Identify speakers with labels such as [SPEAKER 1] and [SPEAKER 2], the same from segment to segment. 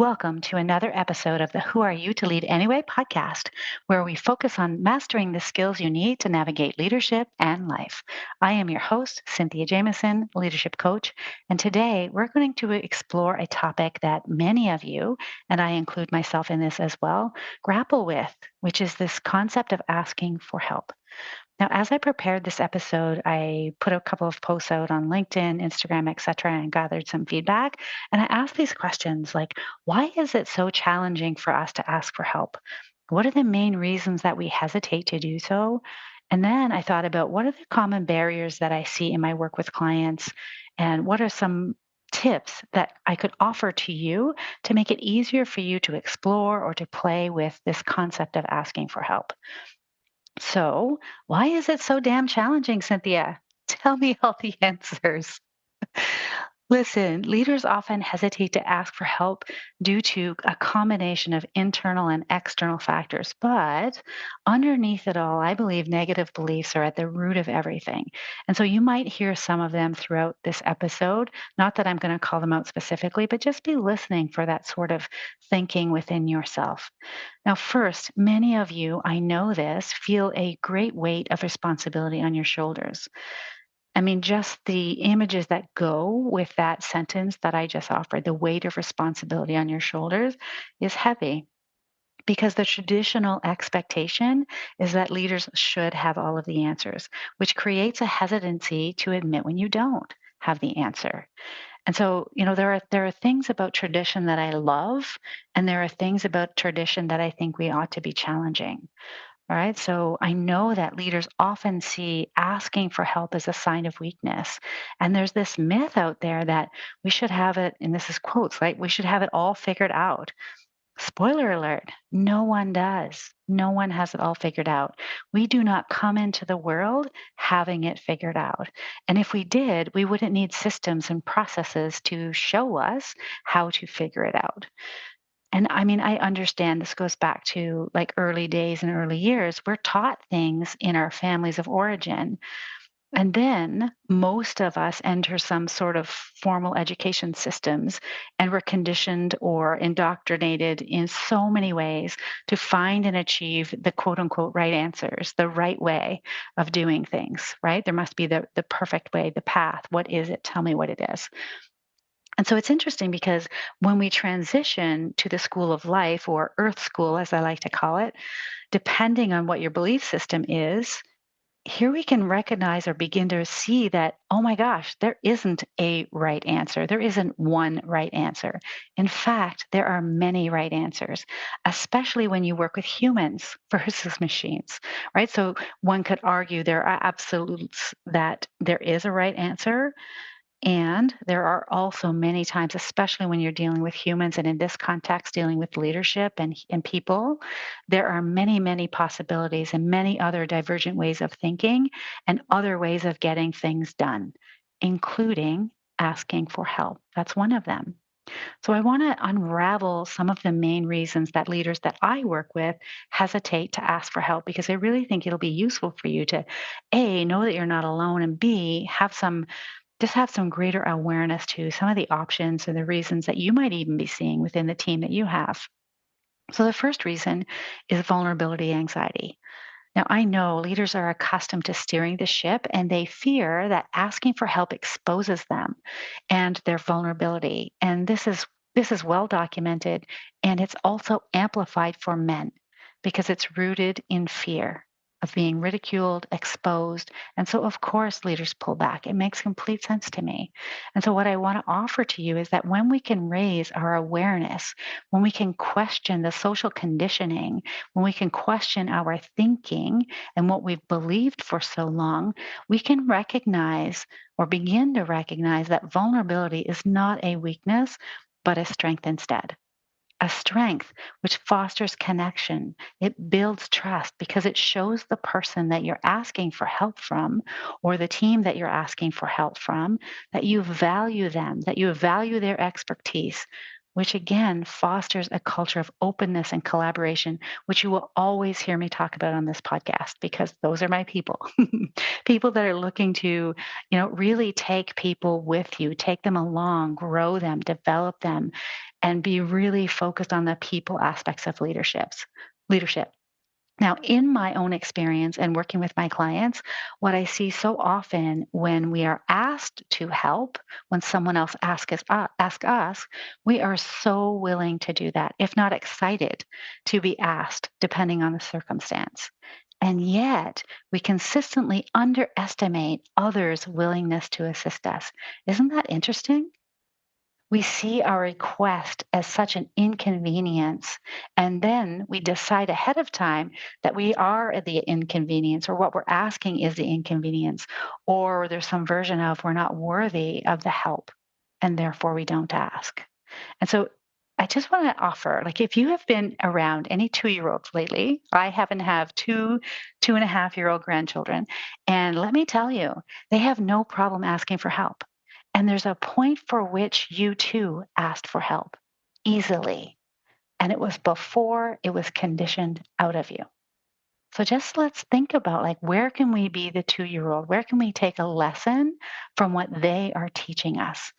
[SPEAKER 1] Welcome to another episode of the Who Are You to Lead Anyway podcast, where we focus on mastering the skills you need to navigate leadership and life. I am your host, Cynthia Jamison, leadership coach, and today we're going to explore a topic that many of you, and I include myself in this as well, grapple with, which is this concept of asking for help. Now, as I prepared this episode, I put a couple of posts out on LinkedIn, Instagram, etc., and gathered some feedback. And I asked these questions like, why is it so challenging for us to ask for help? What are the main reasons that we hesitate to do so? And then I thought about what are the common barriers that I see in my work with clients, and what are some tips that I could offer to you to make it easier for you to explore or to play with this concept of asking for help. So, why is it so damn challenging, Cynthia? Tell me all the answers. Listen, leaders often hesitate to ask for help due to a combination of internal and external factors. But underneath it all, I believe negative beliefs are at the root of everything. And so you might hear some of them throughout this episode. Not that I'm going to call them out specifically, but just be listening for that sort of thinking within yourself. Now, first, many of you, I know this, feel a great weight of responsibility on your shoulders. I mean, just the images that go with that sentence that I just offered, the weight of responsibility on your shoulders is heavy because the traditional expectation is that leaders should have all of the answers, which creates a hesitancy to admit when you don't have the answer. And so, there are things about tradition that I love, and there are things about tradition that I think we ought to be challenging. All right. So I know that leaders often see asking for help as a sign of weakness. And there's this myth out there that we should have it, and this is quotes, right? We should have it all figured out. Spoiler alert, no one does. No one has it all figured out. We do not come into the world having it figured out. And if we did, we wouldn't need systems and processes to show us how to figure it out. And I mean, I understand this goes back to like early days and early years. We're taught things in our families of origin. And then most of us enter some sort of formal education systems, and we're conditioned or indoctrinated in so many ways to find and achieve the quote unquote right answers, the right way of doing things, right? There must be the perfect way, the path. What is it? Tell me what it is. And so it's interesting because when we transition to the school of life, or earth school, as I like to call it, depending on what your belief system is, here we can recognize or begin to see that, oh my gosh, there isn't a right answer. There isn't one right answer. In fact, there are many right answers, especially when you work with humans versus machines, right? So one could argue there are absolutes that there is a right answer, and there are also many times, especially when you're dealing with humans and in this context, dealing with leadership and people, there are many, many possibilities and many other divergent ways of thinking and other ways of getting things done, including asking for help. That's one of them. So I want to unravel some of the main reasons that leaders that I work with hesitate to ask for help, because I really think it'll be useful for you to A, know that you're not alone, and B, have some greater awareness to some of the options and the reasons that you might even be seeing within the team that you have. So, the first reason is vulnerability anxiety. Now, I know leaders are accustomed to steering the ship, and they fear that asking for help exposes them and their vulnerability. And this is well documented, and it's also amplified for men because it's rooted in fear of being ridiculed, exposed. And so, of course, leaders pull back. It makes complete sense to me. And so, what I want to offer to you is that when we can raise our awareness, when we can question the social conditioning, when we can question our thinking and what we've believed for so long, we can recognize or begin to recognize that vulnerability is not a weakness, but a strength instead. A strength which fosters connection. It builds trust because it shows the person that you're asking for help from, or the team that you're asking for help from, that you value them, that you value their expertise, which again fosters a culture of openness and collaboration, which you will always hear me talk about on this podcast because those are my people. People that are looking to, really take people with you, take them along, grow them, develop them, and be really focused on the people aspects of leadership. Now, in my own experience and working with my clients, what I see so often when we are asked to help, when someone else ask us, we are so willing to do that, if not excited to be asked, depending on the circumstance. And yet, we consistently underestimate others' willingness to assist us. Isn't that interesting? We see our request as such an inconvenience, and then we decide ahead of time that we are at the inconvenience, or what we're asking is the inconvenience, or there's some version of we're not worthy of the help, and therefore we don't ask. And so I just want to offer, like, if you have been around any 2-year-olds lately, I happen to have 2.5-year-old grandchildren. And let me tell you, they have no problem asking for help. And there's a point for which you too asked for help easily. And it was before it was conditioned out of you. So just let's think about, like, where can we be the 2-year-old? Where can we take a lesson from what they are teaching us?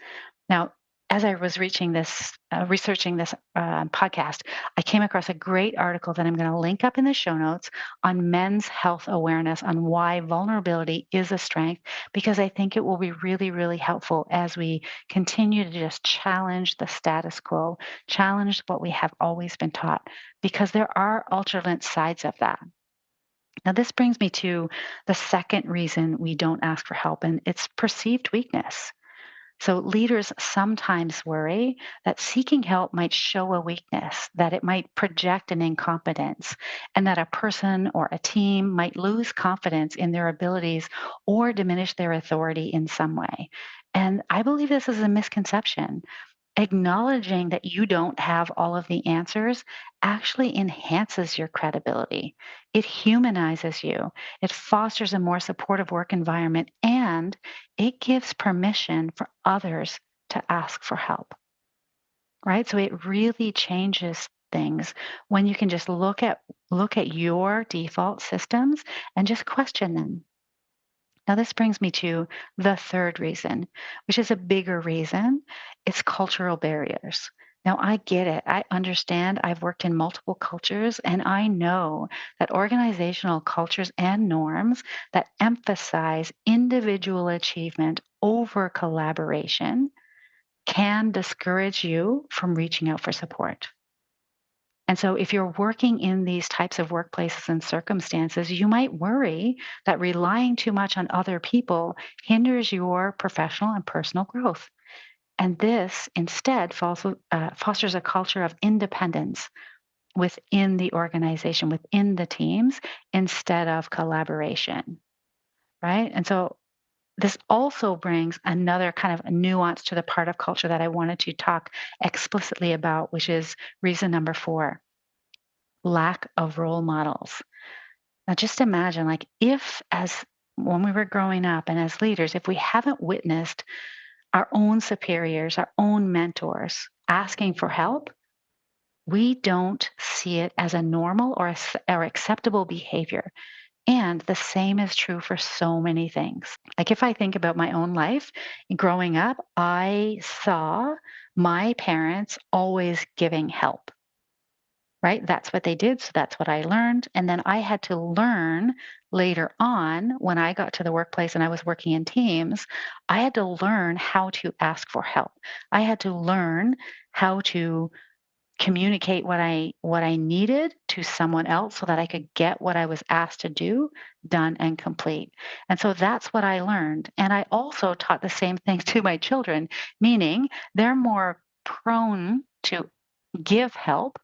[SPEAKER 1] Now, as I was researching this podcast, I came across a great article that I'm going to link up in the show notes on men's health awareness, on why vulnerability is a strength, because I think it will be really, really helpful as we continue to just challenge the status quo, challenge what we have always been taught, because there are alternate sides of that. Now, this brings me to the second reason we don't ask for help, and it's perceived weakness. So leaders sometimes worry that seeking help might show a weakness, that it might project an incompetence, and that a person or a team might lose confidence in their abilities or diminish their authority in some way. And I believe this is a misconception. Acknowledging that you don't have all of the answers actually enhances your credibility. It humanizes you. It fosters a more supportive work environment, and it gives permission for others to ask for help, right? So it really changes things when you can just look at your default systems and just question them. Now, this brings me to the third reason, which is a bigger reason. It's cultural barriers. Now, I get it. I understand. I've worked in multiple cultures, and I know that organizational cultures and norms that emphasize individual achievement over collaboration can discourage you from reaching out for support. And so, if you're working in these types of workplaces and circumstances, you might worry that relying too much on other people hinders your professional and personal growth. And this instead fosters a culture of independence within the organization, within the teams, instead of collaboration, right? And so, this also brings another kind of nuance to the part of culture that I wanted to talk explicitly about, which is reason number 4: lack of role models. Now, just imagine, like, if as when we were growing up and as leaders, if we haven't witnessed our own superiors, our own mentors asking for help, we don't see it as a normal or acceptable behavior. And the same is true for so many things. Like, if I think about my own life, growing up, I saw my parents always giving help, right? That's what they did. So that's what I learned. And then I had to learn later on when I got to the workplace and I was working in teams, I had to learn how to ask for help. I had to learn how to communicate what I needed to someone else so that I could get what I was asked to do done and complete. And so that's what I learned. And I also taught the same thing to my children, meaning they're more prone to give help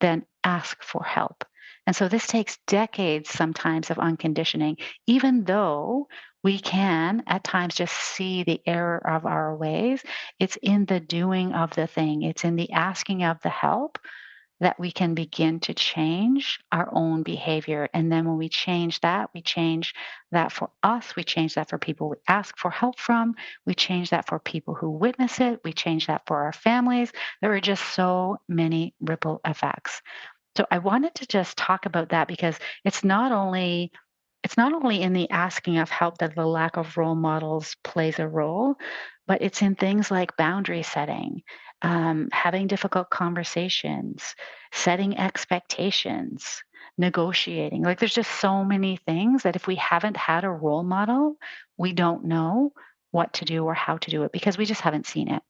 [SPEAKER 1] than ask for help. And so this takes decades sometimes of unconditioning, even though we can at times just see the error of our ways. It's in the doing of the thing, it's in the asking of the help that we can begin to change our own behavior. And then when we change that for us, we change that for people we ask for help from, we change that for people who witness it, we change that for our families. There are just so many ripple effects. So I wanted to just talk about that because it's not only in the asking of help that the lack of role models plays a role, but it's in things like boundary setting, having difficult conversations, setting expectations, negotiating. Like there's just so many things that if we haven't had a role model, we don't know what to do or how to do it because we just haven't seen it.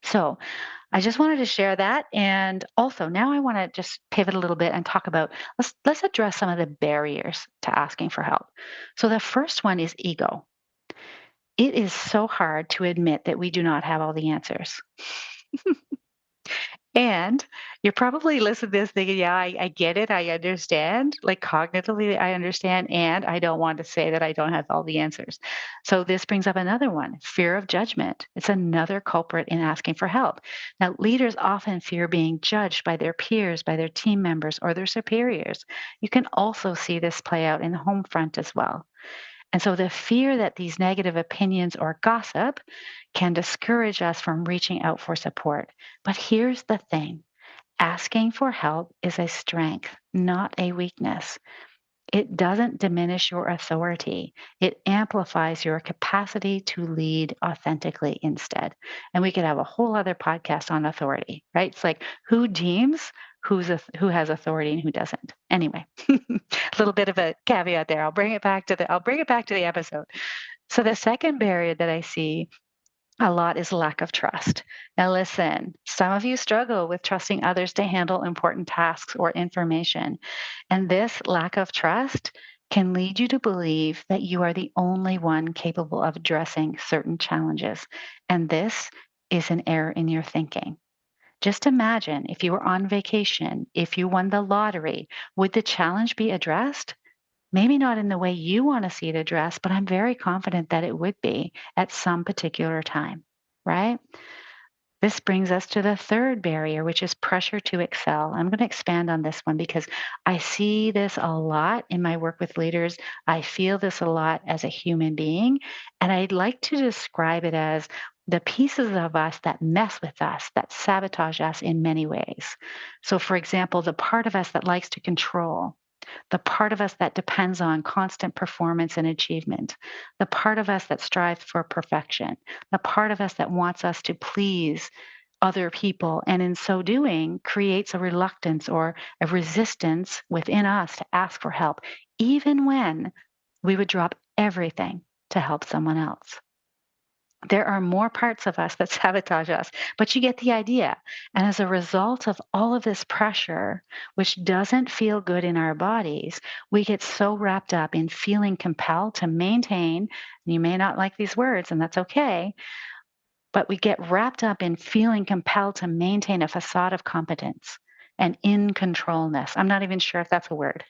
[SPEAKER 1] So I just wanted to share that. And also now I want to just pivot a little bit and talk about let's address some of the barriers to asking for help. So the first one is ego. It is so hard to admit that we do not have all the answers. And you're probably listening to this thinking, yeah, I get it. I understand. Like cognitively, I understand. And I don't want to say that I don't have all the answers. So this brings up another one, fear of judgment. It's another culprit in asking for help. Now, leaders often fear being judged by their peers, by their team members, or their superiors. You can also see this play out in the home front as well. And so the fear that these negative opinions or gossip can discourage us from reaching out for support. But here's the thing, asking for help is a strength, not a weakness. It doesn't diminish your authority. It amplifies your capacity to lead authentically instead. And we could have a whole other podcast on authority, right? It's like who deems who has authority and who doesn't. Anyway, a little bit of a caveat there. I'll bring it back to the episode. So the second barrier that I see a lot is lack of trust. Now, listen, some of you struggle with trusting others to handle important tasks or information. And this lack of trust can lead you to believe that you are the only one capable of addressing certain challenges. And this is an error in your thinking. Just imagine if you were on vacation, if you won the lottery, would the challenge be addressed? Maybe not in the way you want to see it addressed, but I'm very confident that it would be at some particular time, right? This brings us to the third barrier, which is pressure to excel. I'm going to expand on this one because I see this a lot in my work with leaders. I feel this a lot as a human being. And I'd like to describe it as the pieces of us that mess with us, that sabotage us in many ways. So, for example, the part of us that likes to control, the part of us that depends on constant performance and achievement, the part of us that strives for perfection, the part of us that wants us to please other people, and in so doing, creates a reluctance or a resistance within us to ask for help, even when we would drop everything to help someone else. There are more parts of us that sabotage us, but you get the idea. And as a result of all of this pressure, which doesn't feel good in our bodies, we get so wrapped up in feeling compelled to maintain. You may not like these words, and that's okay, but we get wrapped up in feeling compelled to maintain a facade of competence and in controlness. I'm not even sure if that's a word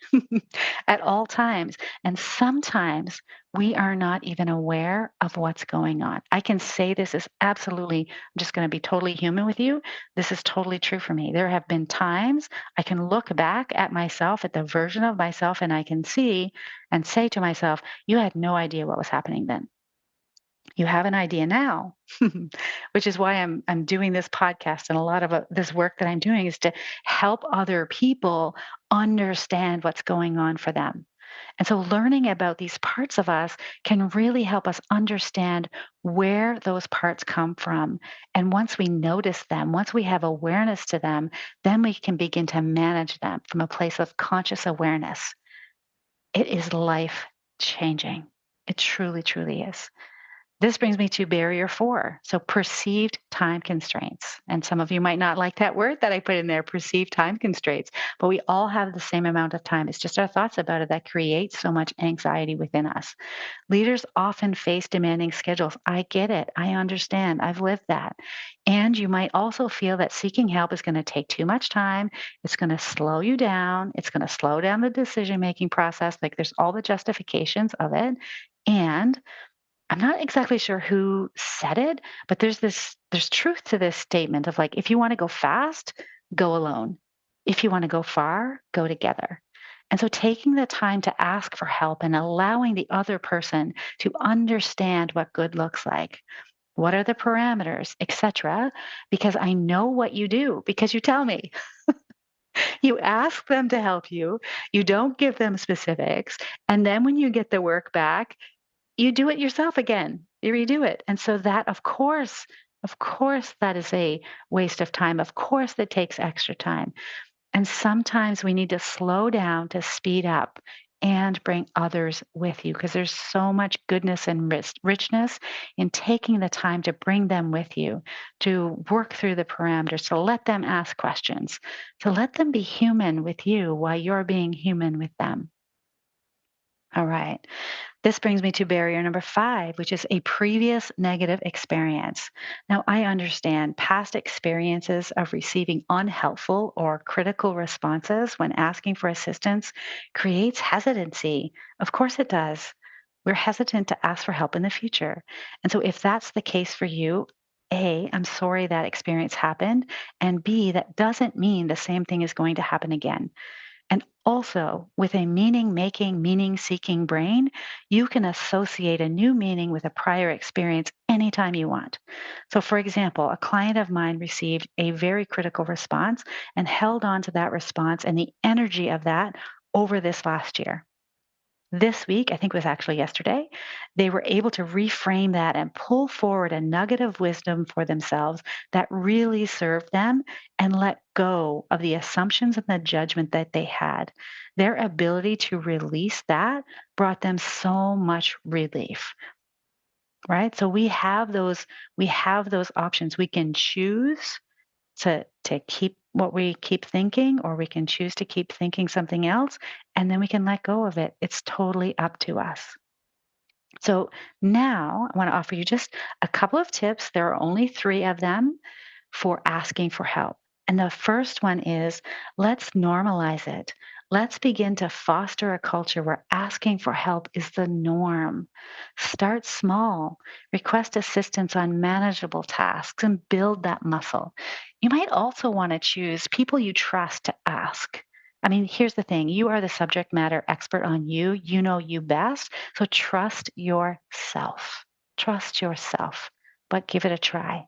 [SPEAKER 1] at all times. And sometimes we are not even aware of what's going on. I can say this is absolutely, I'm just going to be totally human with you. This is totally true for me. There have been times I can look back at myself, at the version of myself, and I can see and say to myself, you had no idea what was happening then. You have an idea now, which is why I'm doing this podcast, and a lot of this work that I'm doing is to help other people understand what's going on for them. And so learning about these parts of us can really help us understand where those parts come from. And once we notice them, once we have awareness to them, then we can begin to manage them from a place of conscious awareness. It is life changing. It truly, truly is. This brings me to barrier four. So perceived time constraints. And some of you might not like that word that I put in there, perceived time constraints, but we all have the same amount of time. It's just our thoughts about it that create so much anxiety within us. Leaders often face demanding schedules. I get it. I understand. I've lived that. And you might also feel that seeking help is going to take too much time. It's going to slow you down. It's going to slow down the decision making process. Like there's all the justifications of it. And I'm not exactly sure who said it, but there's truth to this statement of like, if you want to go fast, go alone. If you want to go far, go together. And so taking the time to ask for help and allowing the other person to understand what good looks like. What are the parameters, etc. Because I know what you do because you tell me. You ask them to help you. You don't give them specifics. And then when you get the work back, you do it yourself again. You redo it. And so that, of course, that is a waste of time. Of course, that takes extra time. And sometimes we need to slow down to speed up and bring others with you because there's so much goodness and richness in taking the time to bring them with you, to work through the parameters, to let them ask questions, to let them be human with you while you're being human with them. All right. This brings me to barrier number 5, which is a previous negative experience. Now, I understand past experiences of receiving unhelpful or critical responses when asking for assistance creates hesitancy. Of course, it does. We're hesitant to ask for help in the future. And so, if that's the case for you, A, I'm sorry that experience happened. And B, that doesn't mean the same thing is going to happen again. And also, with a meaning making, meaning seeking brain, you can associate a new meaning with a prior experience anytime you want. So, for example, a client of mine received a very critical response and held on to that response and the energy of that over this last year. This week, I think it was actually yesterday, they were able to reframe that and pull forward a nugget of wisdom for themselves that really served them and let go of the assumptions and the judgment that they had. Their ability to release that brought them so much relief, right? So we have those options. We can choose to keep what we keep thinking, or we can choose to keep thinking something else, and then we can let go of it. It's totally up to us. So now I want to offer you just a couple of tips. There are only 3 of them for asking for help. And the first one is, let's normalize it. Let's begin to foster a culture where asking for help is the norm. Start small, request assistance on manageable tasks, and build that muscle. You might also want to choose people you trust to ask. I mean, here's the thing, you are the subject matter expert on you. You know you best. So trust yourself. Trust yourself, but give it a try.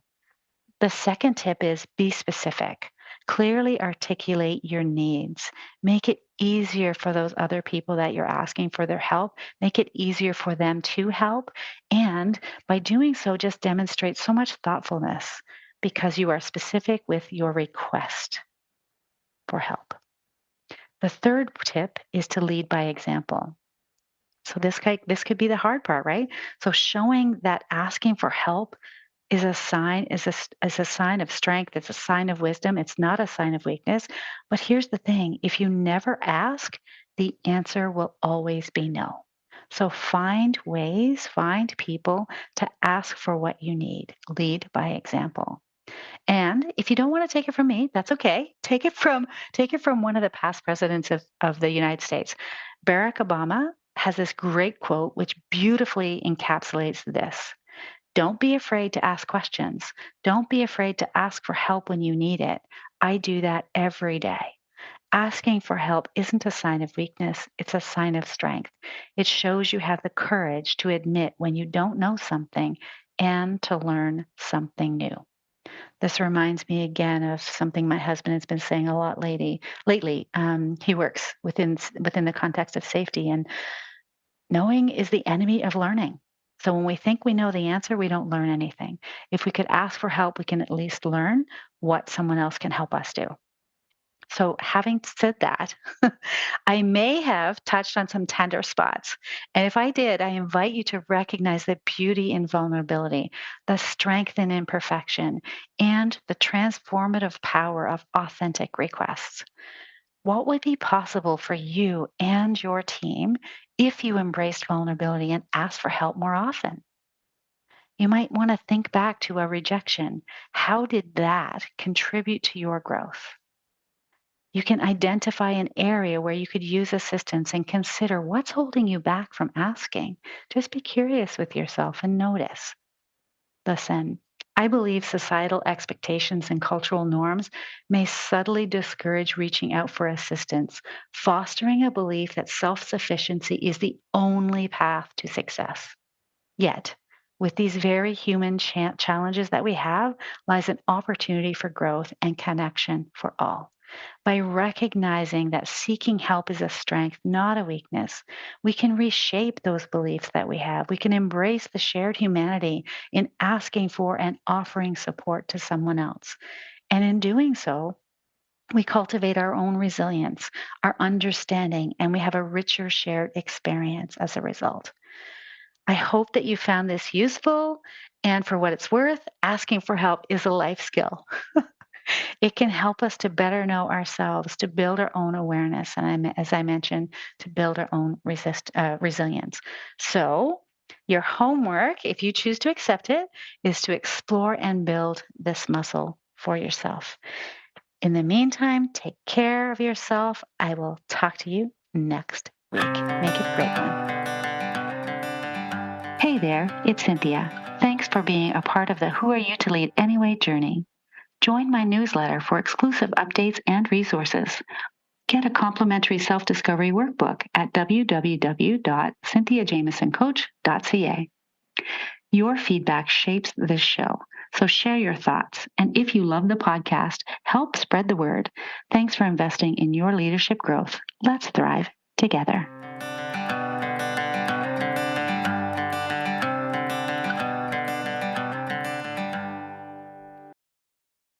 [SPEAKER 1] The second tip is be specific. Clearly articulate your needs. Make it easier for those other people that you're asking for their help. Make it easier for them to help. And by doing so, just demonstrate so much thoughtfulness because you are specific with your request for help. The third tip is to lead by example. So this could be the hard part, right? So showing that asking for help is a sign is a sign of strength, it's a sign of wisdom, it's not a sign of weakness. But here's the thing, if you never ask, the answer will always be no. So find people to ask for what you need. Lead by example. And if you don't want to take it from me, that's okay. Take it from one of the past presidents of the United States. Barack Obama has this great quote which beautifully encapsulates this. Don't be afraid to ask questions. Don't be afraid to ask for help when you need it. I do that every day. Asking for help isn't a sign of weakness, it's a sign of strength. It shows you have the courage to admit when you don't know something and to learn something new. This reminds me again of something my husband has been saying a lot lately. He works within the context of safety, and knowing is the enemy of learning. So when we think we know the answer, we don't learn anything. If we could ask for help, we can at least learn what someone else can help us do. So, having said that, I may have touched on some tender spots. And if I did, I invite you to recognize the beauty in vulnerability, the strength in imperfection, and the transformative power of authentic requests. What would be possible for you and your team if you embraced vulnerability and asked for help more often? You might want to think back to a rejection. How did that contribute to your growth? You can identify an area where you could use assistance and consider what's holding you back from asking. Just be curious with yourself and notice. Listen, I believe societal expectations and cultural norms may subtly discourage reaching out for assistance, fostering a belief that self sufficiency is the only path to success. Yet, with these very human challenges that we have, lies an opportunity for growth and connection for all. By recognizing that seeking help is a strength, not a weakness, we can reshape those beliefs that we have. We can embrace the shared humanity in asking for and offering support to someone else. And in doing so, we cultivate our own resilience, our understanding, and we have a richer shared experience as a result. I hope that you found this useful. And for what it's worth, asking for help is a life skill. It can help us to better know ourselves, to build our own awareness, and as I mentioned, to build our own resilience. So, your homework, if you choose to accept it, is to explore and build this muscle for yourself. In the meantime, take care of yourself. I will talk to you next week. Make it a great one. Hey there, it's Cynthia. Thanks for being a part of the Who Are You to Lead Anyway journey. Join my newsletter for exclusive updates and resources. Get a complimentary self-discovery workbook at www.cynthiajamisoncoach.ca. Your feedback shapes this show, so share your thoughts. And if you love the podcast, help spread the word. Thanks for investing in your leadership growth. Let's thrive together.